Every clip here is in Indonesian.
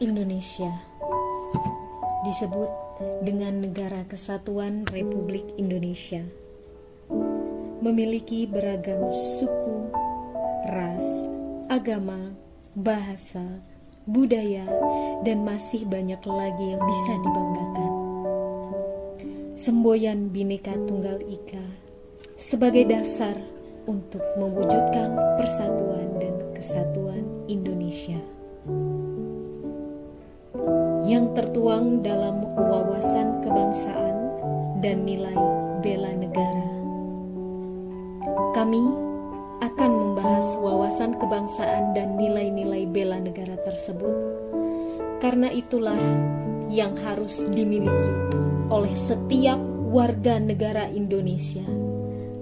Indonesia disebut dengan Negara Kesatuan Republik Indonesia, memiliki beragam suku, ras, agama, bahasa, budaya, dan masih banyak lagi yang bisa dibanggakan. Semboyan Bhinneka Tunggal Ika sebagai dasar untuk mewujudkan persatuan dan kesatuan Indonesia yang tertuang dalam wawasan kebangsaan dan nilai bela negara. Kami akan membahas wawasan kebangsaan dan nilai-nilai bela negara tersebut, karena itulah yang harus dimiliki oleh setiap warga negara Indonesia,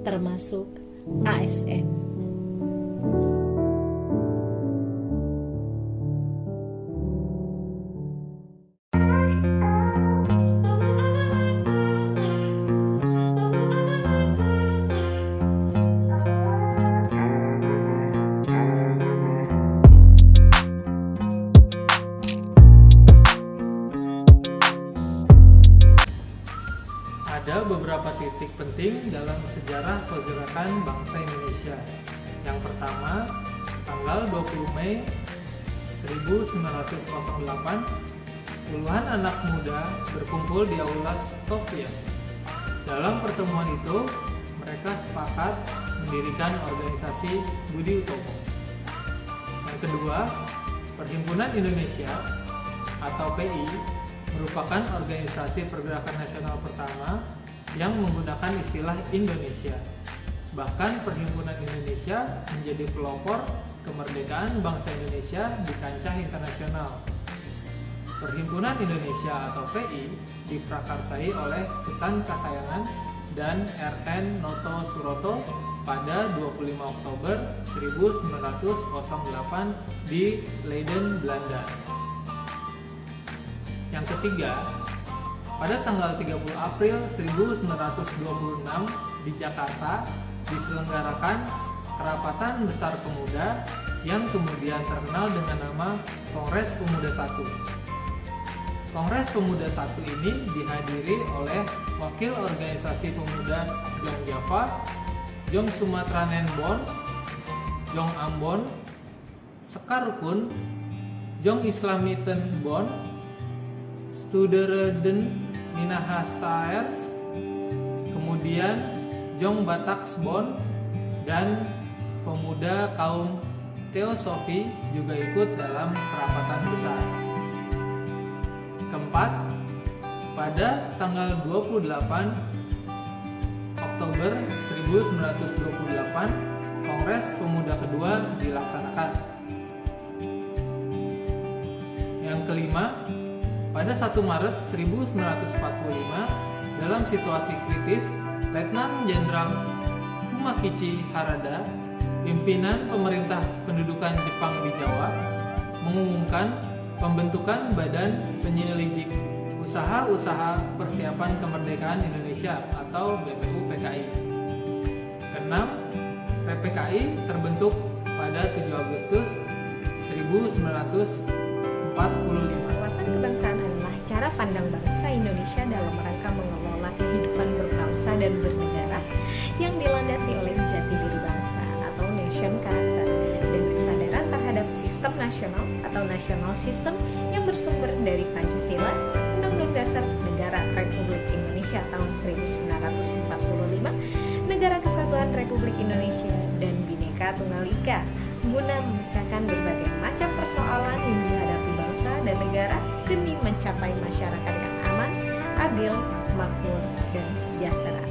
termasuk ASN. Ada beberapa titik penting dalam sejarah pergerakan bangsa Indonesia. Yang pertama, tanggal 20 Mei 1908, puluhan anak muda berkumpul di Aula Stovia. Dalam pertemuan itu, mereka sepakat mendirikan organisasi Budi Utomo. Yang kedua, Perhimpunan Indonesia atau PI merupakan organisasi pergerakan nasional pertama yang menggunakan istilah Indonesia. Bahkan Perhimpunan Indonesia menjadi pelopor kemerdekaan bangsa Indonesia di kancah internasional. Perhimpunan Indonesia atau PI diprakarsai oleh Sultan Kasayangan dan RN Noto Suroto pada 25 Oktober 1908 di Leiden, Belanda. Yang ketiga, pada tanggal 30 April 1926 di Jakarta diselenggarakan Kerapatan Besar Pemuda yang kemudian terkenal dengan nama Kongres Pemuda I. Kongres Pemuda I ini dihadiri oleh Wakil Organisasi Pemuda Jong Java, Jong Sumatranen Bon, Jong Ambon, Sekar Rukun, Jong Islamiten Bon, Studereden Minahasa, kemudian Jong Bataksbon, dan pemuda kaum Teosofi juga ikut dalam kerapatan besar. Keempat, pada tanggal 28 Oktober 1928, Kongres Pemuda kedua dilaksanakan. Yang kelima, pada 1 Maret 1945, dalam situasi kritis, Letnan Jenderal Kumakichi Harada, pimpinan pemerintah pendudukan Jepang di Jawa, mengumumkan pembentukan Badan Penyelidik Usaha-Usaha Persiapan Kemerdekaan Indonesia atau BPUPKI. Keenam, PPKI terbentuk pada 7 Agustus 1945. Wawasan kebangsaan adalah cara pandang bangsa Indonesia dalam rangka mengelola kehidupan berbangsa dan bernegara yang dilandasi oleh jati diri bangsa atau nation character dan kesadaran terhadap sistem nasional atau national system yang bersumber dari Pancasila, Undang-Undang Dasar Negara Republik Indonesia tahun 1945, Negara Kesatuan Republik Indonesia, dan Bhinneka Tunggal Ika guna memecahkan berbagai macam persoalan yang dihadapi bangsa dan negara demi mencapai masyarakat yang aman, adil, makmur, dan sejahtera.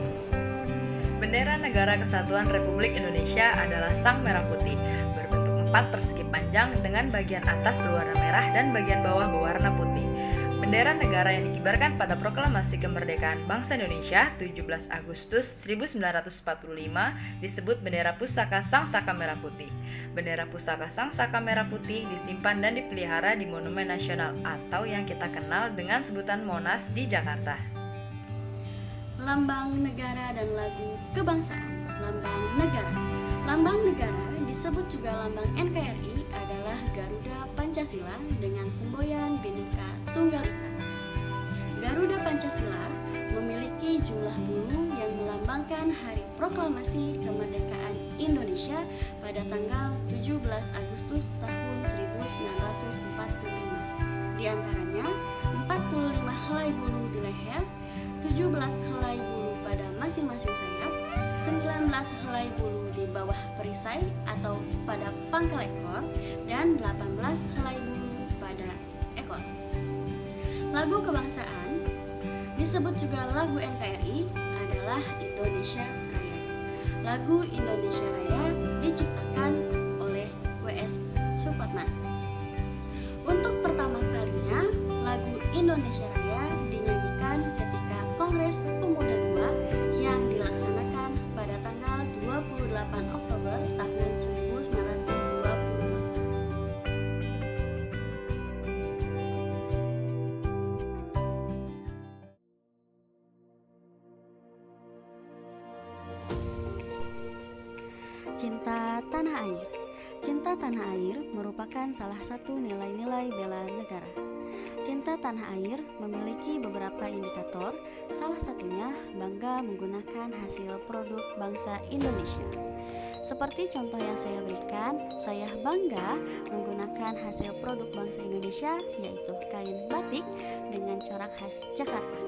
Bendera Negara Kesatuan Republik Indonesia adalah sang merah putih, berbentuk 4 persegi panjang dengan bagian atas berwarna merah dan bagian bawah berwarna putih. Bendera negara yang dikibarkan pada Proklamasi Kemerdekaan Bangsa Indonesia 17 Agustus 1945 disebut Bendera Pusaka Sang Saka Merah Putih. Bendera Pusaka Sang Saka Merah Putih disimpan dan dipelihara di Monumen Nasional atau yang kita kenal dengan sebutan Monas di Jakarta. Lambang negara dan lagu kebangsaan. Lambang negara. Lambang negara disebut juga lambang NKRI adalah Garuda Pancasila. Pancasila dengan semboyan Bhinneka Tunggal Ika. Garuda Pancasila memiliki jumlah bulu yang melambangkan Hari Proklamasi Kemerdekaan Indonesia pada tanggal 17 Agustus tahun 1945. Di antaranya 45 helai bulu di leher, 17 helai bulu pada masing-masing sayap, 19 helai bulu di bawah perisai atau pada pangkal ekor, dan 18 helai bulu pada ekor. Lagu kebangsaan disebut juga lagu NKRI adalah Indonesia Raya. Lagu Indonesia Raya diciptakan oleh W.S. Supratman. Untuk pertama kalinya, lagu Indonesia Raya dinyanyikan ketika Kongres Pemuda II yang dilaksanakan pada tanggal 28 Oktober tahun 1928. Cinta tanah air. Cinta tanah air merupakan salah satu nilai-nilai bela negara. Cinta tanah air memiliki beberapa indikator, salah satunya bangga menggunakan hasil produk bangsa Indonesia. Seperti contoh yang saya berikan, saya bangga menggunakan hasil produk bangsa Indonesia, yaitu kain batik dengan corak khas Jakarta.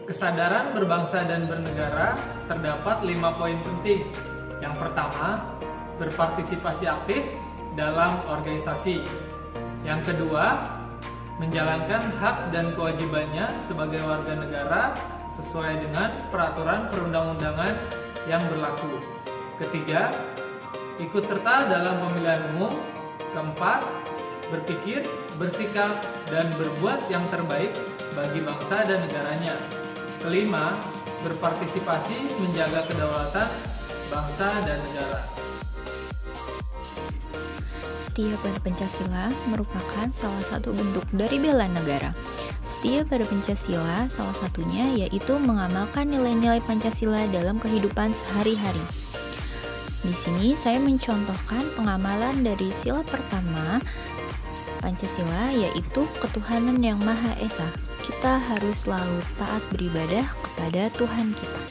Kesadaran berbangsa dan bernegara terdapat 5 poin penting. Yang pertama, berpartisipasi aktif dalam organisasi. Yang kedua, menjalankan hak dan kewajibannya sebagai warga negara sesuai dengan peraturan perundang-undangan yang berlaku. Ketiga, ikut serta dalam pemilihan umum. Keempat, berpikir, bersikap, dan berbuat yang terbaik bagi bangsa dan negaranya. Kelima, berpartisipasi menjaga kedaulatan bangsa dan negara. Setia pada Pancasila merupakan salah satu bentuk dari bela negara. Setia pada Pancasila salah satunya yaitu mengamalkan nilai-nilai Pancasila dalam kehidupan sehari-hari. Di sini saya mencontohkan pengamalan dari sila pertama Pancasila, yaitu ketuhanan yang Maha Esa. Kita harus selalu taat beribadah kepada Tuhan kita.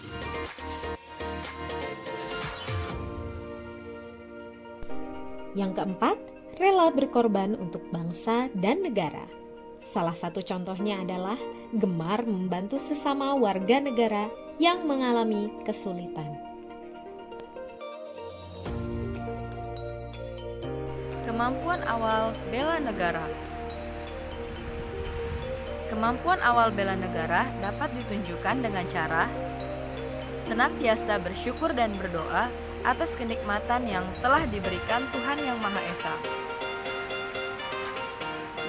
Yang keempat, rela berkorban untuk bangsa dan negara. Salah satu contohnya adalah gemar membantu sesama warga negara yang mengalami kesulitan. Kemampuan awal bela negara. Kemampuan awal bela negara dapat ditunjukkan dengan cara senantiasa bersyukur dan berdoa atas kenikmatan yang telah diberikan Tuhan Yang Maha Esa,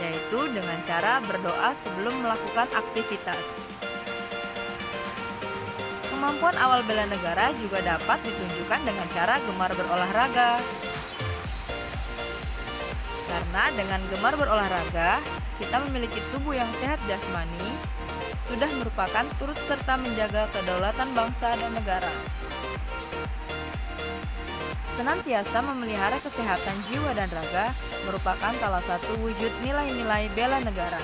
yaitu dengan cara berdoa sebelum melakukan aktivitas. Kemampuan awal bela negara juga dapat ditunjukkan dengan cara gemar berolahraga. Karena dengan gemar berolahraga, kita memiliki tubuh yang sehat jasmani, sudah merupakan turut serta menjaga kedaulatan bangsa dan negara. Senantiasa memelihara kesehatan jiwa dan raga merupakan salah satu wujud nilai-nilai bela negara.